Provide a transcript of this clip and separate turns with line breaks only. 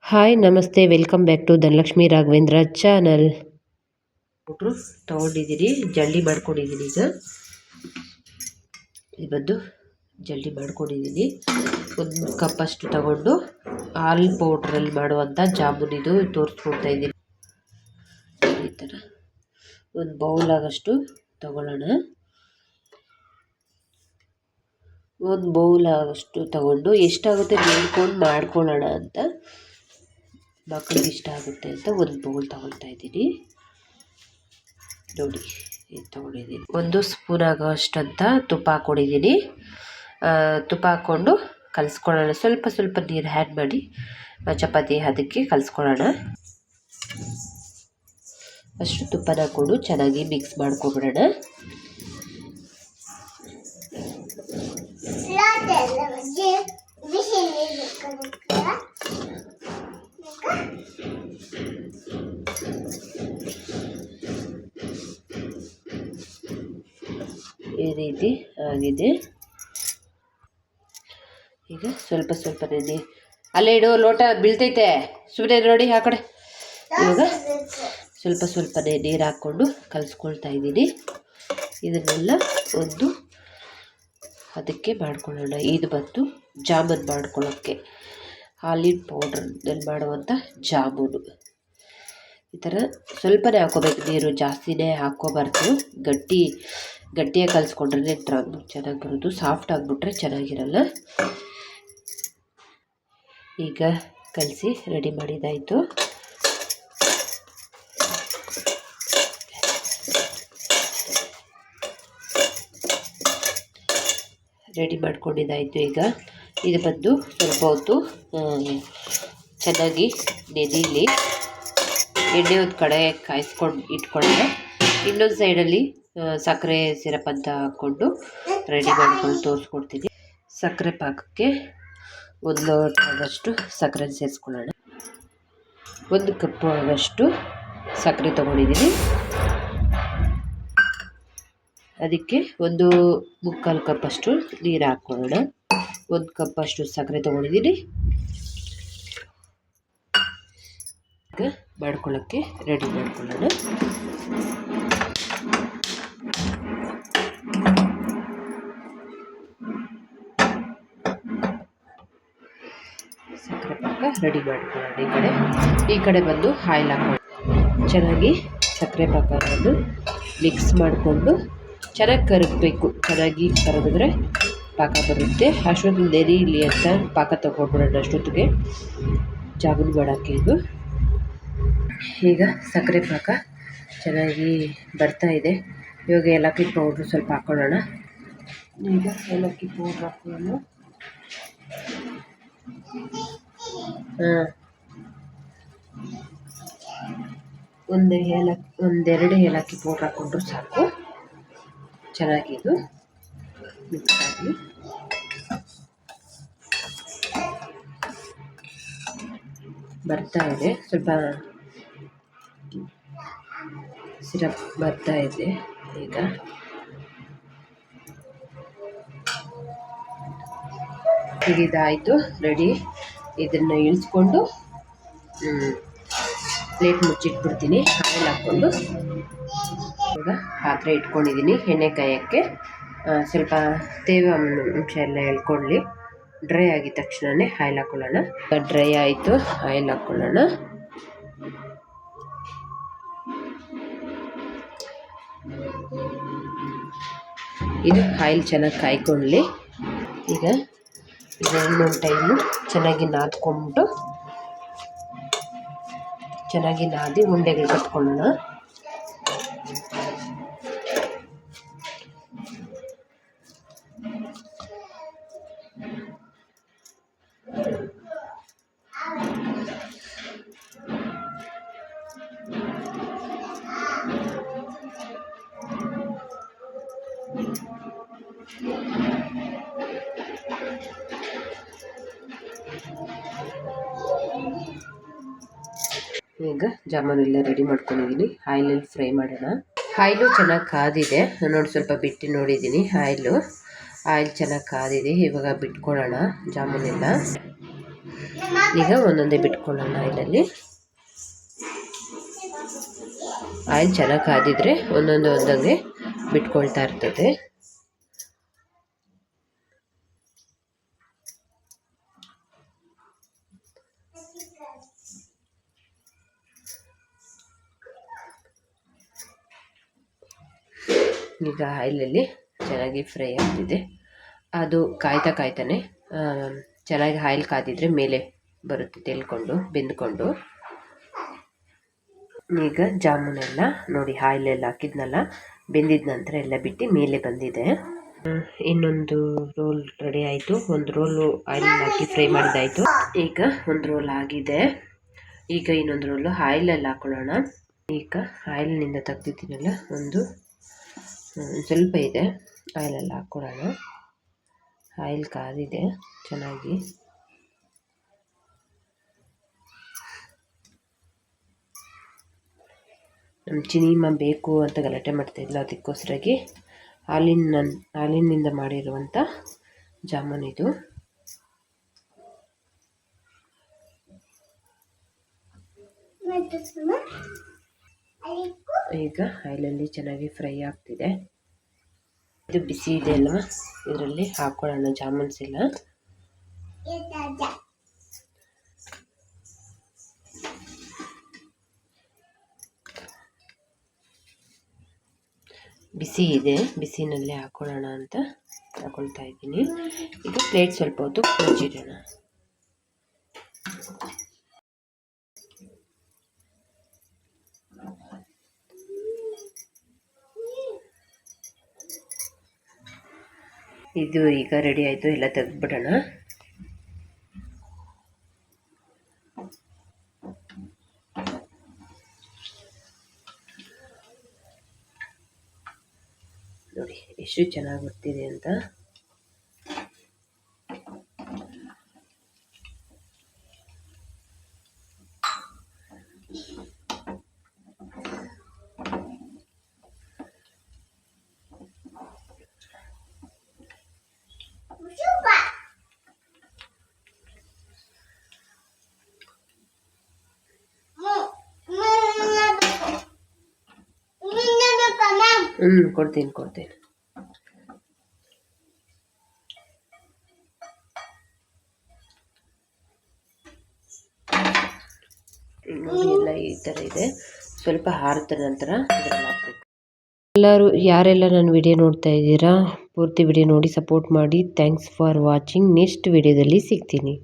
Hi ನಮಸ್ತೆ welcome back to Dhanalakshmi Raghavendra channel. Powder ತೊಗೊಂಡಿದ್ದೀನಿ, ಜಲ್ದಿ ಮಾಡ್ಕೊಂಡಿದ್ದೀನಿ. ಇದು ಬಂದು ಜಲ್ದಿ ಮಾಡ್ಕೊಂಡಿದ್ದೀನಿ. ಒಂದು ಕಪ್ಪಷ್ಟು ತಗೊಂಡು ಹಾಲು ಪೌಡ್ರಲ್ಲಿ ಮಾಡುವಂಥ ಜಾಮೂನ್ ಇದು ತೋರಿಸ್ಕೊಡ್ತಾ ಇದ್ದೀನಿ. ಈ ಥರ ಒಂದು ಬೌಲ್ ಆಗಷ್ಟು ತಗೊಳ್ಳೋಣ. ಒಂದು ಬೌಲ್ ಆಗಷ್ಟು ತಗೊಂಡು ಎಷ್ಟಾಗುತ್ತೆ ನೋಡ್ಕೊಂಡು ಮಾಡ್ಕೊಳ್ಳೋಣ ಅಂತ, ಮಕ್ಕಳಿಗೆ ಇಷ್ಟ ಆಗುತ್ತೆ ಅಂತ ಒಂದು ಬೌಲ್ ತಗೊಳ್ತಾ ಇದ್ದೀನಿ. ನೋಡಿ ಇದು ತೊಗೊಂಡಿದ್ದೀನಿ. 1 ಸ್ಪೂನ್ ಆಗೋಷ್ಟಂತ ತುಪ್ಪ ಹಾಕ್ಕೊಂಡಿದ್ದೀನಿ. ತುಪ್ಪ ಹಾಕ್ಕೊಂಡು ಕಲಿಸ್ಕೊಳ್ಳೋಣ. ಸ್ವಲ್ಪ ಸ್ವಲ್ಪ ನೀರು ಆ್ಯಡ್ ಮಾಡಿ ಚಪಾತಿ ಅದಕ್ಕೆ ಕಲಿಸ್ಕೊಳ್ಳೋಣ. ಅಷ್ಟು ತುಪ್ಪನ ಹಾಕ್ಕೊಂಡು ಚೆನ್ನಾಗಿ ಮಿಕ್ಸ್ ಮಾಡ್ಕೊಬಿಡೋಣ. ಈ ರೀತಿ ಆಗಿದೆ. ಈಗ ಸ್ವಲ್ಪ ಸ್ವಲ್ಪನೇ ಅಲ್ಲೇ ಇಡು, ಲೋಟ ಬೀಳ್ತೈತೆ, ಸುಮ್ಮನೆ ನೋಡಿ ಆ ಕಡೆ. ಇವಾಗ ಸ್ವಲ್ಪ ಸ್ವಲ್ಪನೇ ನೀರು ಹಾಕ್ಕೊಂಡು ಕಲಿಸ್ಕೊಳ್ತಾ ಇದ್ದೀನಿ. ಇದನ್ನೆಲ್ಲ ಒಂದು ಅದಕ್ಕೆ ಮಾಡ್ಕೊಳ್ಳೋಣ. ಇದು ಬಂದು ಜಾಮೂನ್ ಮಾಡ್ಕೊಳ್ಳೋಕ್ಕೆ, ಹಾಲಿನ ಪೌಡ್ರಲ್ಲಿ ಮಾಡುವಂಥ ಜಾಮೂನು. ಈ ಥರ ಸ್ವಲ್ಪನೇ ಹಾಕ್ಕೋಬೇಕು, ನೀರು ಜಾಸ್ತಿನೇ ಹಾಕ್ಕೋಬಾರ್ದು. ಗಟ್ಟಿಯಾಗಿ ಕಲಿಸ್ಕೊಂಡ್ರೆ ಚೆನ್ನಾಗಿ ಬರೋದು. ಸಾಫ್ಟ್ ಆಗಿಬಿಟ್ರೆ ಚೆನ್ನಾಗಿರಲ್ಲ. ಈಗ ಕಲಸಿ ರೆಡಿ ಮಾಡಿದ್ದಾಯಿತು. ರೆಡಿ ಮಾಡ್ಕೊಂಡಿದ್ದಾಯಿತು. ಈಗ ಇದು ಬಂದು ಸ್ವಲ್ಪ ಹೊತ್ತು ಚೆನ್ನಾಗಿ ನೆನೆಯಲಿ. ಎಣ್ಣೆ ಒಂದು ಕಡೆ ಕಾಯಿಸ್ಕೊಂಡು ಇಟ್ಕೊಂಡ್ರೆ ಇನ್ನೊಂದು ಸೈಡಲ್ಲಿ ಸಕ್ಕರೆ ಸಿರಪ್ ಅಂತ ಹಾಕ್ಕೊಂಡು ರೆಡಿ ಮಾಡ್ಕೊಂಡು ತೋರಿಸ್ಕೊಡ್ತೀನಿ. ಸಕ್ಕರೆ ಪಾಕಕ್ಕೆ 1 ಲೋಟ ಆಗೋಷ್ಟು ಸಕ್ಕರೆ ಸೇರಿಸ್ಕೊಳ್ಳೋಣ. 1 ಕಪ್ಪು ಆಗೋಷ್ಟು ಸಕ್ಕರೆ ತೊಗೊಂಡಿದ್ದೀನಿ. ಅದಕ್ಕೆ 1 ಮುಕ್ಕಾಲು ಕಪ್ಪಷ್ಟು ನೀರು ಹಾಕ್ಕೊಳ್ಳೋಣ. 1 ಕಪ್ಪಷ್ಟು ಸಕ್ಕರೆ ತೊಗೊಂಡಿದ್ದೀನಿ. ಈಗ ಮಾಡ್ಕೊಳ್ಳೋಕ್ಕೆ ರೆಡಿ ಮಾಡ್ಕೊಳ್ಳೋಣ. ಸಕ್ಕರೆ ಪಾಕ ರೆಡಿ ಮಾಡ್ಕೊಳ್ಳೋಣ. ಈ ಕಡೆ ಬಂದು ಆಯಿಲ್ ಹಾಕ್ಕೊಂಡು ಚೆನ್ನಾಗಿ ಸಕ್ಕರೆ ಪಾಕವನ್ನು ಮಿಕ್ಸ್ ಮಾಡಿಕೊಂಡು ಚೆನ್ನಾಗಿ ಕರಗಬೇಕು. ಚೆನ್ನಾಗಿ ಕರಗಿದ್ರೆ ಪಾಕ ಬರುತ್ತೆ. ಅಷ್ಟೊತ್ತಿಗೆ ನೆನೆಯಲಿ ಅಂತ ಪಾಕ ತೊಗೊಂಡ್ಬಿಡೋಣ. ಅಷ್ಟೊತ್ತಿಗೆ ಜಾಮೂನ್ ಮಾಡೋಕ್ಕೆ ಇದು. ಈಗ ಸಕ್ಕರೆ ಪಾಕ ಚೆನ್ನಾಗಿ ಬರ್ತಾ ಇದೆ. ಇವಾಗ ಏಲಕ್ಕಿ ಪೌಡ್ರು ಸ್ವಲ್ಪ ಹಾಕ್ಕೊಳ್ಳೋಣ. ಈಗ ಏಲಕ್ಕಿ ಪೌಡ್ರ್ ಹಾಕ್ಕೊಳ್ಳೋಣ. ಒಂದೆರಡು ಏಲಕ್ಕಿ ಪೌಡ್ರ್ ಹಾಕ್ಕೊಂಡ್ರು ಸಾಕು. ಚೆನ್ನಾಗಿದು ಮಿಕ್ಸ್ ಆಗಿ ಬರ್ತಾ ಇದೆ. ಸ್ವಲ್ಪ ಸಿರಪ್ ಬರ್ತಾ ಇದೆ. ಈಗ ಇದಾಯಿತು, ರೆಡಿ. ಇದನ್ನು ಇಳಿಸ್ಕೊಂಡು ಪ್ಲೇಟ್ ಮುಚ್ಚಿಟ್ಬಿಡ್ತೀನಿ. ಆಯಿಲ್ ಹಾಕ್ಕೊಂಡು ಈಗ ಪಾತ್ರೆ ಇಟ್ಕೊಂಡಿದ್ದೀನಿ ಎಣ್ಣೆ ಕಾಯೋಕ್ಕೆ. ಸ್ವಲ್ಪ ತೇವ ಅಂಶ ಎಲ್ಲ ಎಳ್ಕೊಳ್ಳಿ. ಡ್ರೈ ಆಗಿದ ತಕ್ಷಣವೇ ಆಯಿಲ್ ಹಾಕ್ಕೊಳ್ಳೋಣ. ಡ್ರೈ ಆಯಿತು, ಆಯಿಲ್ ಹಾಕ್ಕೊಳ್ಳೋಣ. ಇದು ಆಯಿಲ್ ಚೆನ್ನಾಗಿ ಕಾಯ್ಕೊಳ್ಳಿ. ಈಗ ಇನ್ನೊಂದು ಟೈಮು ಚೆನ್ನಾಗಿ ನಾದ್ಕೊಂಬಿಟ್ಟು ಚೆನ್ನಾಗಿ ನಾದಿ ಉಂಡೆಗಳು ಕಟ್ಕೊಳ್ಳೋಣ. ಈಗ ಜಾಮೂನೆಲ್ಲ ರೆಡಿ ಮಾಡ್ಕೊಂಡಿದ್ದೀನಿ. ಆಯಿಲಲ್ಲಿ ಫ್ರೈ ಮಾಡೋಣ. ಆಯಿಲು ಚೆನ್ನಾಗಿ ಕಾದಿದೆ ನೋಡಿ, ಸ್ವಲ್ಪ ಬಿಟ್ಟು ನೋಡಿದ್ದೀನಿ. ಆಯಿಲ್ ಚೆನ್ನಾಗಿ ಕಾದಿದೆ. ಇವಾಗ ಬಿಟ್ಕೊಳ್ಳೋಣ ಜಾಮೂನೆಲ್ಲ. ಈಗ ಒಂದೊಂದೇ ಬಿಟ್ಕೊಳ್ಳೋಣ ಆಯಿಲಲ್ಲಿ. ಆಯಿಲ್ ಚೆನ್ನಾಗಿ ಕಾದಿದ್ರೆ ಒಂದೊಂದೇ ಬಿಟ್ಕೊಳ್ತಾ ಇರ್ತದೆ. ಈಗ ಆಯಿಲಲ್ಲಿ ಚೆನ್ನಾಗಿ ಫ್ರೈ ಆಗ್ತಿದೆ. ಅದು ಕಾಯ್ತಾನೆ ಚೆನ್ನಾಗಿ ಆಯಿಲ್ ಕಾದಿದ್ರೆ ಮೇಲೆ ಬರುತ್ತೆ, ತೆಲ್ಕೊಂಡು ಬೆಂದ್ಕೊಂಡು. ಈಗ ಜಾಮೂನೆಲ್ಲ ನೋಡಿ ಆಯಿಲೆಲ್ಲ ಹಾಕಿದ್ನಲ್ಲ, ಬೆಂದಿದ ನಂತರ ಎಲ್ಲ ಬಿಟ್ಟು ಮೇಲೆ ಬಂದಿದೆ. ಇನ್ನೊಂದು ರೋಲ್ ರೆಡಿ ಆಯಿತು. ಒಂದು ರೋಲು ಆಯಿಲ್ ಹಾಕಿ ಫ್ರೈ ಮಾಡಿದ್ದಾಯಿತು. ಈಗ ಒಂದು ರೋಲ್ ಆಗಿದೆ. ಈಗ ಇನ್ನೊಂದು ರೋಲು ಆಯಿಲಲ್ಲಿ ಹಾಕೊಳ್ಳೋಣ. ಈಗ ಆಯಿಲ್ನಿಂದ ತೆಗ್ದಿದ್ದೀನಲ್ಲ, ಒಂದು ಸ್ವಲ್ಪ ಇದೆ, ಆಯಿಲಲ್ಲಿ ಹಾಕ್ಕೊಳ್ಳೋಣ. ಆಯಿಲ್ ಕಾದಿದೆ ಚೆನ್ನಾಗಿ. ನಮ್ಮ ಚಿನಿಮ ಬೇಕು ಅಂತ ಗಲಾಟೆ ಮಾಡ್ತಾಯಿಲ್ಲ, ಅದಕ್ಕೋಸ್ಕರಾಗಿ ಹಾಲಿನಿಂದ ಮಾಡಿರುವಂಥ ಜಾಮೂನ್ ಇದು. ಈಗ ಆಯಿಲಲ್ಲಿ ಚೆನ್ನಾಗಿ ಫ್ರೈ ಆಗ್ತಿದೆ. ಇದು ಬಿಸಿ ಇದೆ ಅಲ್ವಾ, ಇದರಲ್ಲಿ ಹಾಕೊಳ್ಳೋಣ ಜಾಮೂನ್ಸ್ ಎಲ್ಲ. ಬಿಸಿ ಇದೆ, ಬಿಸಿನಲ್ಲೇ ಹಾಕೊಳ್ಳೋಣ ಅಂತ ಹಾಕೊಳ್ತಾ ಇದ್ದೀನಿ. ಈಗ ಪ್ಲೇಟ್ ಸ್ವಲ್ಪ ಹೊತ್ತು ಮುಚ್ಚಿಡೋಣ. ಇದು ಈಗ ರೆಡಿ ಆಯಿತು, ಎಲ್ಲ ತೆಗೆದ್ಬಿಡೋಣ. ನೋಡಿ ಎಷ್ಟು ಚೆನ್ನಾಗಿ ಬರ್ತಿದೆ ಅಂತ. ಕೊಡ್ತೀನಿ. ನೋಡಿ ಎಲ್ಲ ಈ ಥರ ಇದೆ. ಸ್ವಲ್ಪ ಹಾರಿದ ನಂತರ ಇದರಲ್ಲಿ ಹಾಕಬೇಕು. ಯಾರೆಲ್ಲ ನನ್ನ ವಿಡಿಯೋ ನೋಡ್ತಾ ಇದ್ದೀರಾ, ಪೂರ್ತಿ ವಿಡಿಯೋ ನೋಡಿ ಸಪೋರ್ಟ್ ಮಾಡಿ. Thanks for watching. ನೆಕ್ಸ್ಟ್ ವಿಡಿಯೋದಲ್ಲಿ ಸಿಗ್ತೀನಿ.